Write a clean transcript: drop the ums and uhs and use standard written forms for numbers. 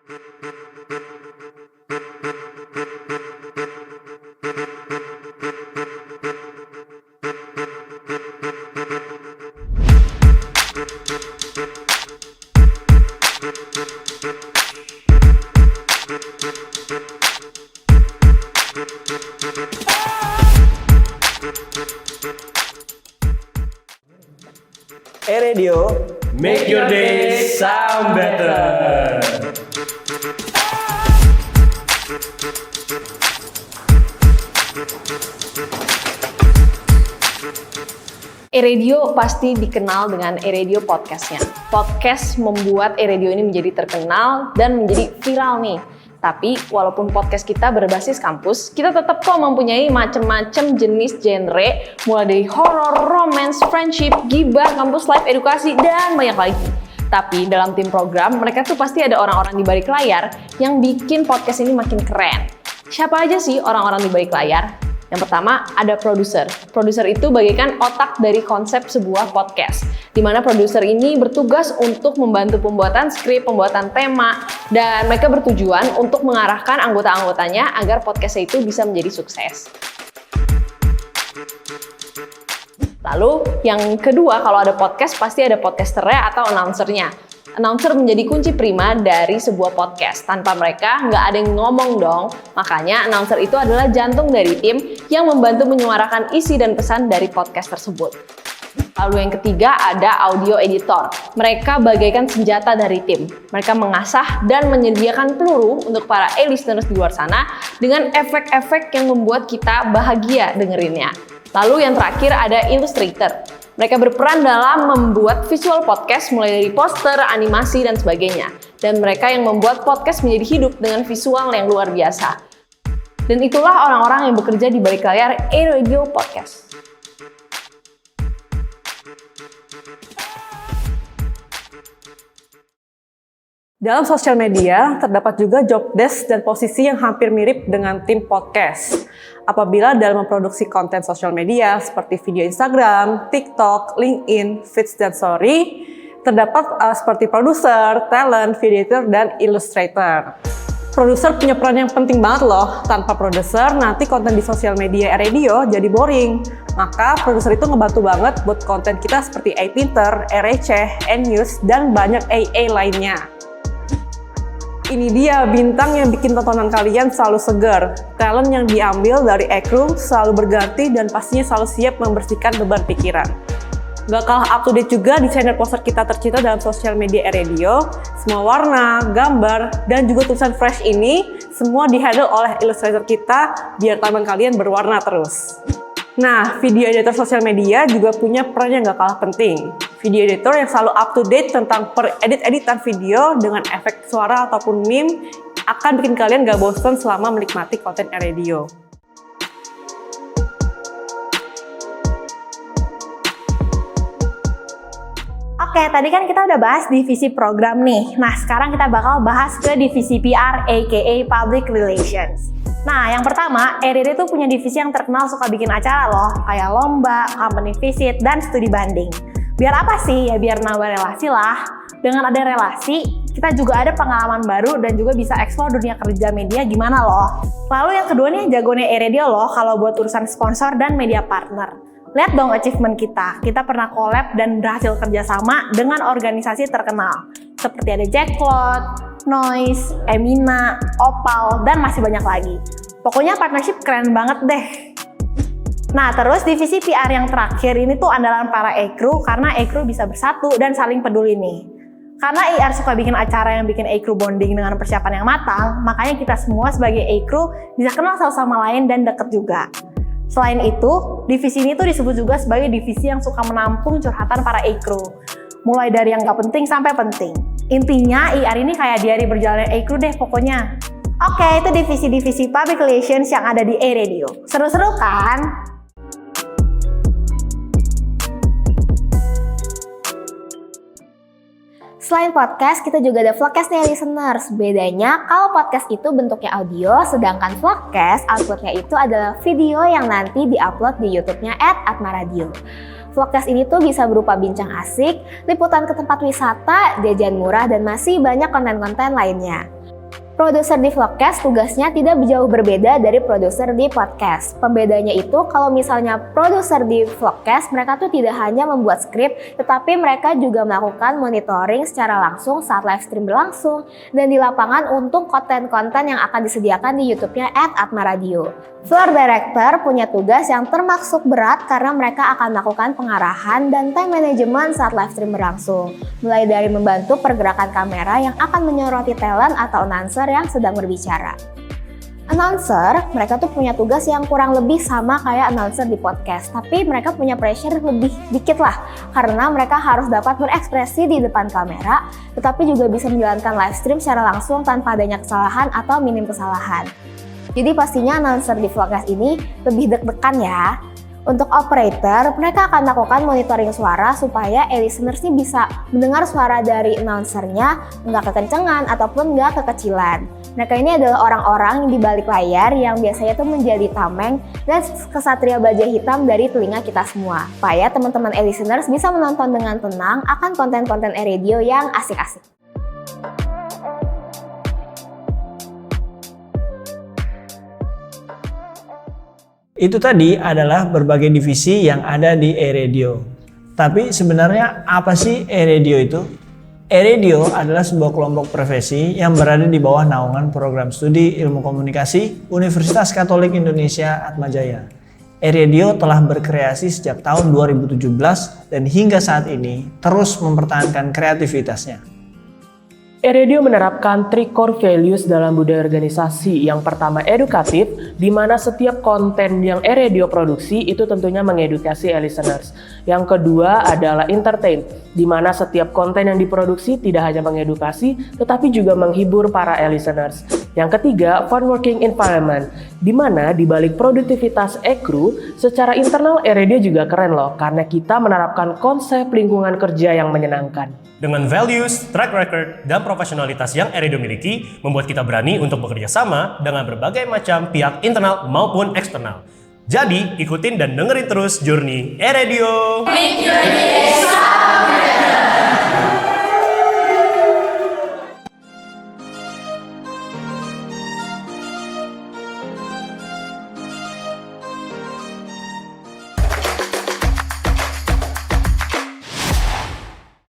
Radio, make your day sound better. Radio pasti dikenal dengan Radio Podcast-nya. Podcast membuat Radio ini menjadi terkenal dan menjadi viral nih. Tapi walaupun podcast kita berbasis kampus, kita tetap kok mempunyai macam-macam jenis genre, mulai dari horror, romance, friendship, gibah, kampus life, edukasi, dan banyak lagi. Tapi dalam tim program, mereka tuh pasti ada orang-orang di balik layar yang bikin podcast ini makin keren. Siapa aja sih orang-orang di balik layar? Yang pertama, ada produser. Produser itu bagaikan otak dari konsep sebuah podcast, di mana produser ini bertugas untuk membantu pembuatan skrip, pembuatan tema, dan mereka bertujuan untuk mengarahkan anggota-anggotanya agar podcastnya itu bisa menjadi sukses. Lalu, yang kedua, kalau ada podcast, pasti ada podcasternya atau announcernya. Announcer menjadi kunci prima dari sebuah podcast. Tanpa mereka, nggak ada yang ngomong dong. Makanya, announcer itu adalah jantung dari tim yang membantu menyuarakan isi dan pesan dari podcast tersebut. Lalu yang ketiga, ada audio editor. Mereka bagaikan senjata dari tim. Mereka mengasah dan menyediakan peluru untuk para listeners di luar sana dengan efek-efek yang membuat kita bahagia dengerinnya. Lalu yang terakhir, ada illustrator. Mereka berperan dalam membuat visual podcast mulai dari poster, animasi, dan sebagainya. Dan mereka yang membuat podcast menjadi hidup dengan visual yang luar biasa. Dan itulah orang-orang yang bekerja di balik layar Radio Podcast. Dalam sosial media, terdapat juga job desk dan posisi yang hampir mirip dengan tim podcast. Apabila dalam memproduksi konten sosial media seperti video Instagram, TikTok, LinkedIn, Feeds, dan Story, terdapat seperti produser, talent, video editor, dan illustrator. Produser punya peran yang penting banget loh. Tanpa produser, nanti konten di sosial media radio jadi boring. Maka produser itu ngebantu banget buat konten kita seperti iPinter, Receh, News, dan banyak AA lainnya. Ini dia bintang yang bikin tontonan kalian selalu segar. Talent yang diambil dari e-crew selalu berganti dan pastinya selalu siap membersihkan beban pikiran. Gak kalah up to date juga desainer poster kita tercinta dalam sosial media radio. Semua warna, gambar, dan juga tulisan fresh ini semua di-handle oleh illustrator kita biar taman kalian berwarna terus. Nah, video editor sosial media juga punya peran yang gak kalah penting. Video editor yang selalu up to date tentang per-editan video dengan efek suara ataupun meme akan bikin kalian gak bosan selama menikmati konten radio. Oke, tadi kan kita udah bahas divisi program nih. Nah, sekarang kita bakal bahas ke divisi PR aka Public Relations. Nah, yang pertama, RRD itu punya divisi yang terkenal suka bikin acara loh, kayak lomba, company visit, dan studi banding. Biar apa sih? Ya biar nambah relasi lah. Dengan ada relasi, kita juga ada pengalaman baru dan juga bisa eksplor dunia kerja media gimana loh. Lalu yang kedua nih, jagonya RRD loh kalau buat urusan sponsor dan media partner. Lihat dong achievement kita. Kita pernah collab dan berhasil kerjasama dengan organisasi terkenal. Seperti ada Jacklot, Noise, Emina, Opal, dan masih banyak lagi. Pokoknya partnership keren banget deh. Nah, terus divisi PR yang terakhir ini tuh andalan para e-crew karena e-crew bisa bersatu dan saling peduli nih. Karena IR suka bikin acara yang bikin e-crew bonding dengan persiapan yang matang, makanya kita semua sebagai e-crew bisa kenal satu sama lain dan deket juga. Selain itu, divisi ini tuh disebut juga sebagai divisi yang suka menampung curhatan para e-crew. Mulai dari yang nggak penting sampai penting. Intinya, IR ini kayak diari berjalan e-crew deh pokoknya. Oke, itu divisi-divisi Public Relations yang ada di E-Radio. Seru-seru kan? Selain podcast, kita juga ada vlogcast nih listeners. Bedanya, kalau podcast itu bentuknya audio, sedangkan vlogcast outputnya itu adalah video yang nanti diupload di YouTube-nya @atmaradio. Vlogcast ini tuh bisa berupa bincang asik, liputan ke tempat wisata, jajan murah, dan masih banyak konten-konten lainnya. Produser di vlogcast tugasnya tidak jauh berbeda dari produser di podcast. Pembedanya itu kalau misalnya produser di vlogcast, mereka tuh tidak hanya membuat skrip, tetapi mereka juga melakukan monitoring secara langsung saat live stream berlangsung dan di lapangan untuk konten-konten yang akan disediakan di YouTube-nya @atmaradio. Floor director punya tugas yang termasuk berat karena mereka akan melakukan pengarahan dan time management saat live stream berlangsung. Mulai dari membantu pergerakan kamera yang akan menyoroti talent atau announcer yang sedang berbicara. Announcer, mereka tuh punya tugas yang kurang lebih sama kayak announcer di podcast, tapi mereka punya pressure lebih dikit lah, karena mereka harus dapat berekspresi di depan kamera, tetapi juga bisa menjalankan live stream secara langsung tanpa adanya kesalahan atau minim kesalahan. Jadi pastinya announcer di vlogcast ini lebih deg-degan ya. Untuk operator, mereka akan melakukan monitoring suara supaya listeners nih bisa mendengar suara dari announcernya nggak kekencengan ataupun nggak kekecilan. Mereka ini adalah orang-orang di balik layar yang biasanya tuh menjadi tameng dan kesatria baja hitam dari telinga kita semua. Supaya teman-teman listeners bisa menonton dengan tenang akan konten-konten radio yang asik-asik. Itu tadi adalah berbagai divisi yang ada di eRadio. Tapi sebenarnya apa sih eRadio itu? eRadio adalah sebuah kelompok profesi yang berada di bawah naungan program studi ilmu komunikasi Universitas Katolik Indonesia Atmajaya. eRadio telah berkreasi sejak tahun 2017 dan hingga saat ini terus mempertahankan kreativitasnya. eRadio menerapkan 3 core values dalam budaya organisasi. Yang pertama edukatif, di mana setiap konten yang eRadio produksi itu tentunya mengedukasi listeners. Yang kedua adalah entertain, di mana setiap konten yang diproduksi tidak hanya mengedukasi, tetapi juga menghibur para listeners. Yang ketiga, fun working environment, di mana di balik produktivitas e-crew, secara internal eRadio juga keren loh, karena kita menerapkan konsep lingkungan kerja yang menyenangkan. Dengan values, track record, dan profesionalitas yang eRadio miliki, membuat kita berani untuk bekerja sama dengan berbagai macam pihak internal maupun eksternal. Jadi, ikutin dan dengerin terus journey eRadio. Make your day sound